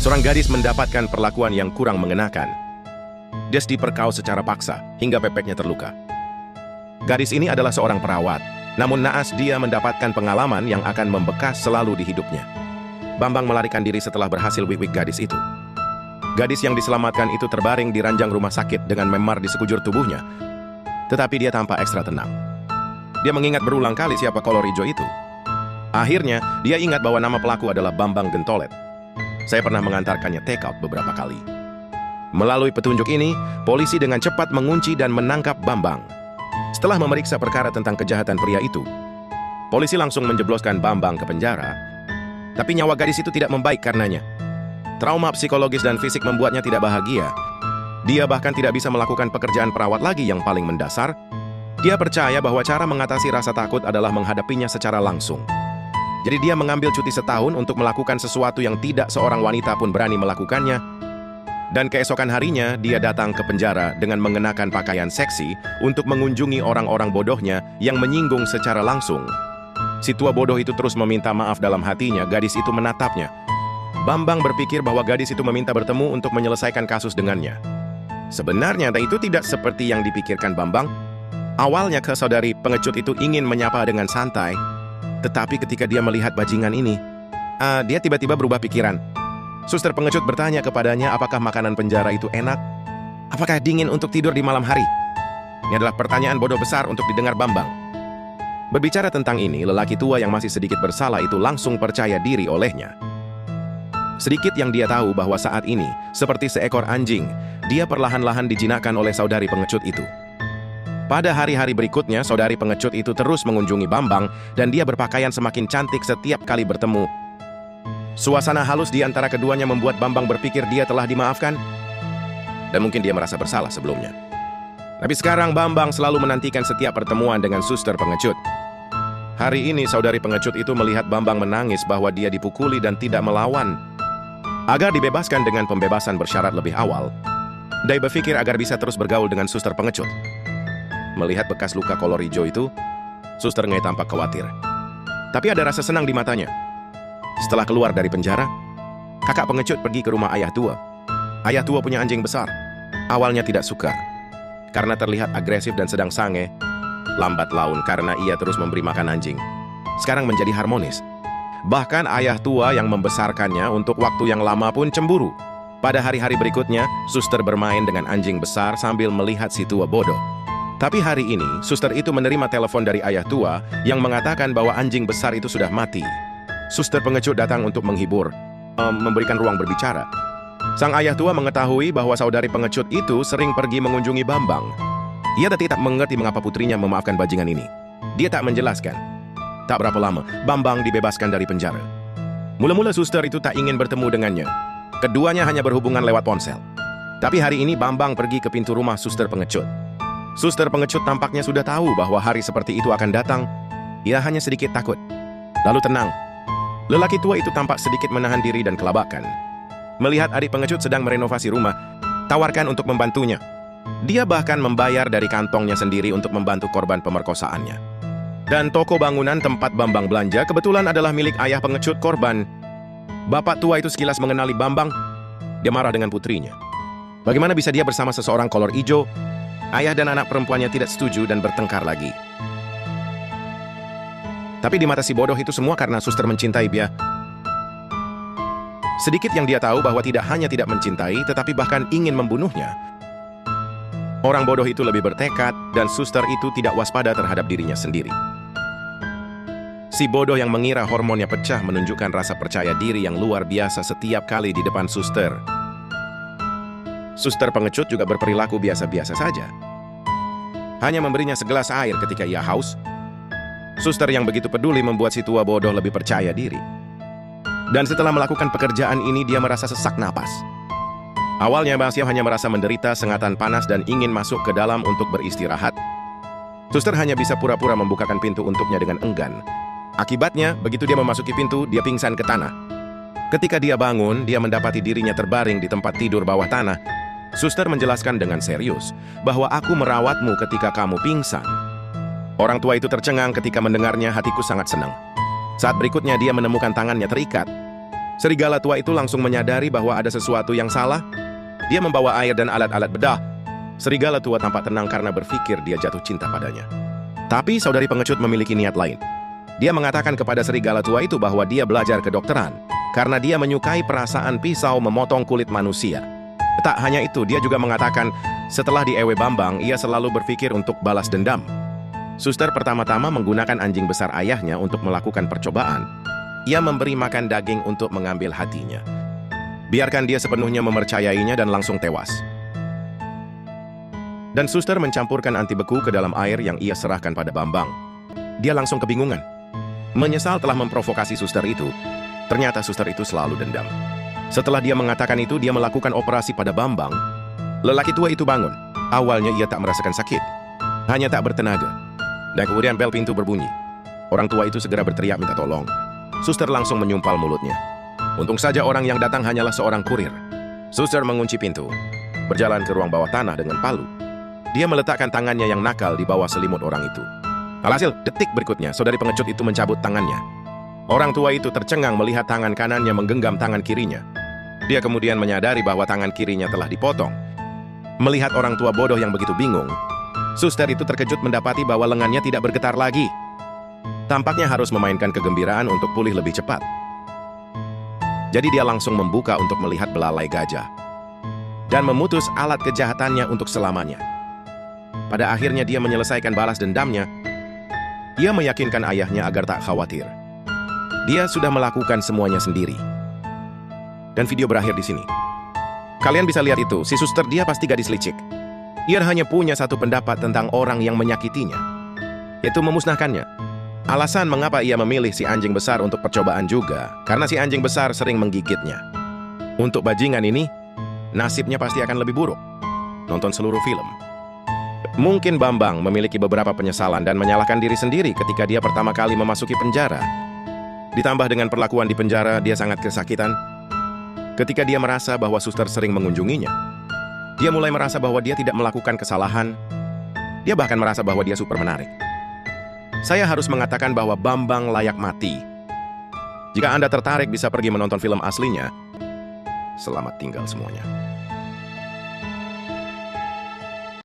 Seorang gadis mendapatkan perlakuan yang kurang mengenakan. Dia diperkau secara paksa hingga pepeknya terluka. Gadis ini adalah seorang perawat, namun naas dia mendapatkan pengalaman yang akan membekas selalu di hidupnya. Bambang melarikan diri setelah berhasil wik-wik gadis itu. Gadis yang diselamatkan itu terbaring di ranjang rumah sakit dengan memar di sekujur tubuhnya, tetapi dia tampak ekstra tenang. Dia mengingat berulang kali siapa kolor hijau itu. Akhirnya, dia ingat bahwa nama pelaku adalah Bambang Gentolet. Saya pernah mengantarkannya take out beberapa kali. Melalui petunjuk ini, polisi dengan cepat mengunci dan menangkap Bambang. Setelah memeriksa perkara tentang kejahatan pria itu, polisi langsung menjebloskan Bambang ke penjara. Tapi nyawa gadis itu tidak membaik karenanya. Trauma psikologis dan fisik membuatnya tidak bahagia. Dia bahkan tidak bisa melakukan pekerjaan perawat lagi yang paling mendasar. Dia percaya bahwa cara mengatasi rasa takut adalah menghadapinya secara langsung. Jadi dia mengambil cuti setahun untuk melakukan sesuatu yang tidak seorang wanita pun berani melakukannya. Dan keesokan harinya, dia datang ke penjara dengan mengenakan pakaian seksi untuk mengunjungi orang-orang bodohnya yang menyinggung secara langsung. Si tua bodoh itu terus meminta maaf dalam hatinya, gadis itu menatapnya. Bambang berpikir bahwa gadis itu meminta bertemu untuk menyelesaikan kasus dengannya. Sebenarnya itu tidak seperti yang dipikirkan Bambang. Awalnya saudari pengecut itu ingin menyapa dengan santai, tetapi ketika dia melihat bajingan ini, dia tiba-tiba berubah pikiran. Suster pengecut bertanya kepadanya apakah makanan penjara itu enak? Apakah dingin untuk tidur di malam hari? Ini adalah pertanyaan bodoh besar untuk didengar Bambang. Berbicara tentang ini, lelaki tua yang masih sedikit bersalah itu langsung percaya diri olehnya. Sedikit yang dia tahu bahwa saat ini, seperti seekor anjing, dia perlahan-lahan dijinakkan oleh saudari pengecut itu. Pada hari-hari berikutnya, saudari pengecut itu terus mengunjungi Bambang dan dia berpakaian semakin cantik setiap kali bertemu. Suasana halus di antara keduanya membuat Bambang berpikir dia telah dimaafkan dan mungkin dia merasa bersalah sebelumnya. Tapi sekarang Bambang selalu menantikan setiap pertemuan dengan suster pengecut. Hari ini saudari pengecut itu melihat Bambang menangis bahwa dia dipukuli dan tidak melawan. Agar dibebaskan dengan pembebasan bersyarat lebih awal, dia berpikir agar bisa terus bergaul dengan suster pengecut. Melihat bekas luka kolor hijau itu, suster Ngei tampak khawatir. Tapi ada rasa senang di matanya. Setelah keluar dari penjara, kakak pengecut pergi ke rumah ayah tua. Ayah tua punya anjing besar. Awalnya tidak suka, karena terlihat agresif dan sedang sange, lambat laun karena ia terus memberi makan anjing. Sekarang menjadi harmonis. Bahkan ayah tua yang membesarkannya untuk waktu yang lama pun cemburu. Pada hari-hari berikutnya, suster bermain dengan anjing besar sambil melihat si tua bodoh. Tapi hari ini, suster itu menerima telepon dari ayah tua yang mengatakan bahwa anjing besar itu sudah mati. Suster pengecut datang untuk menghibur, memberikan ruang berbicara. Sang ayah tua mengetahui bahwa saudari pengecut itu sering pergi mengunjungi Bambang. Ia tidak mengerti mengapa putrinya memaafkan bajingan ini. Dia tak menjelaskan. Tak berapa lama, Bambang dibebaskan dari penjara. Mula-mula suster itu tak ingin bertemu dengannya. Keduanya hanya berhubungan lewat ponsel. Tapi hari ini Bambang pergi ke pintu rumah suster pengecut. Suster pengecut tampaknya sudah tahu bahwa hari seperti itu akan datang. Ia hanya sedikit takut. Lalu tenang. Lelaki tua itu tampak sedikit menahan diri dan kelabakan. Melihat adik pengecut sedang merenovasi rumah, tawarkan untuk membantunya. Dia bahkan membayar dari kantongnya sendiri untuk membantu korban pemerkosaannya. Dan toko bangunan tempat Bambang belanja kebetulan adalah milik ayah pengecut korban. Bapak tua itu sekilas mengenali Bambang. Dia marah dengan putrinya. Bagaimana bisa dia bersama seseorang kolor hijau? Ayah dan anak perempuannya tidak setuju dan bertengkar lagi. Tapi di mata si bodoh itu semua karena suster mencintai dia. Sedikit yang dia tahu bahwa tidak hanya tidak mencintai, tetapi bahkan ingin membunuhnya. Orang bodoh itu lebih bertekad, dan suster itu tidak waspada terhadap dirinya sendiri. Si bodoh yang mengira hormonnya pecah menunjukkan rasa percaya diri yang luar biasa setiap kali di depan suster. Suster pengecut juga berperilaku biasa-biasa saja. Hanya memberinya segelas air ketika ia haus. Suster yang begitu peduli membuat si tua bodoh lebih percaya diri. Dan setelah melakukan pekerjaan ini, dia merasa sesak napas. Awalnya Basya hanya merasa menderita sengatan panas dan ingin masuk ke dalam untuk beristirahat. Suster hanya bisa pura-pura membukakan pintu untuknya dengan enggan. Akibatnya, begitu dia memasuki pintu, dia pingsan ke tanah. Ketika dia bangun, dia mendapati dirinya terbaring di tempat tidur bawah tanah. Suster menjelaskan dengan serius bahwa aku merawatmu ketika kamu pingsan. Orang tua itu tercengang ketika mendengarnya, hatiku sangat senang. Saat berikutnya dia menemukan tangannya terikat. Serigala tua itu langsung menyadari bahwa ada sesuatu yang salah. Dia membawa air dan alat-alat bedah. Serigala tua tampak tenang karena berpikir dia jatuh cinta padanya. Tapi saudari pengecut memiliki niat lain. Dia mengatakan kepada serigala tua itu bahwa dia belajar kedokteran karena dia menyukai perasaan pisau memotong kulit manusia. Tak hanya itu, dia juga mengatakan setelah di Ewe Bambang, ia selalu berpikir untuk balas dendam. Suster pertama-tama menggunakan anjing besar ayahnya untuk melakukan percobaan. Ia memberi makan daging untuk mengambil hatinya. Biarkan dia sepenuhnya mempercayainya dan langsung tewas. Dan suster mencampurkan antibeku ke dalam air yang ia serahkan pada Bambang. Dia langsung kebingungan. Menyesal telah memprovokasi suster itu, ternyata suster itu selalu dendam. Setelah dia mengatakan itu, dia melakukan operasi pada Bambang. Lelaki tua itu bangun. Awalnya ia tak merasakan sakit, hanya tak bertenaga. Dan kemudian bel pintu berbunyi. Orang tua itu segera berteriak minta tolong. Suster langsung menyumpal mulutnya. Untung saja orang yang datang hanyalah seorang kurir. Suster mengunci pintu, berjalan ke ruang bawah tanah dengan palu. Dia meletakkan tangannya yang nakal di bawah selimut orang itu. Alhasil, detik berikutnya, saudari pengecut itu mencabut tangannya. Orang tua itu tercengang melihat tangan kanannya menggenggam tangan kirinya. Dia kemudian menyadari bahwa tangan kirinya telah dipotong. Melihat orang tua bodoh yang begitu bingung, suster itu terkejut mendapati bahwa lengannya tidak bergetar lagi. Tampaknya harus memainkan kegembiraan untuk pulih lebih cepat. Jadi dia langsung membuka untuk melihat belalai gajah dan memutus alat kejahatannya untuk selamanya. Pada akhirnya dia menyelesaikan balas dendamnya. Ia meyakinkan ayahnya agar tak khawatir. Dia sudah melakukan semuanya sendiri. Dan video berakhir di sini. Kalian bisa lihat itu, si suster dia pasti gadis licik. Ia hanya punya satu pendapat tentang orang yang menyakitinya, yaitu memusnahkannya. Alasan mengapa ia memilih si anjing besar untuk percobaan juga, karena si anjing besar sering menggigitnya. Untuk bajingan ini, nasibnya pasti akan lebih buruk. Nonton seluruh film. Mungkin Bambang memiliki beberapa penyesalan dan menyalahkan diri sendiri ketika dia pertama kali memasuki penjara. Ditambah dengan perlakuan di penjara, dia sangat kesakitan. Ketika dia merasa bahwa suster sering mengunjunginya, dia mulai merasa bahwa dia tidak melakukan kesalahan. Dia bahkan merasa bahwa dia super menarik. Saya harus mengatakan bahwa Bambang layak mati. Jika Anda tertarik bisa pergi menonton film aslinya. Selamat tinggal semuanya.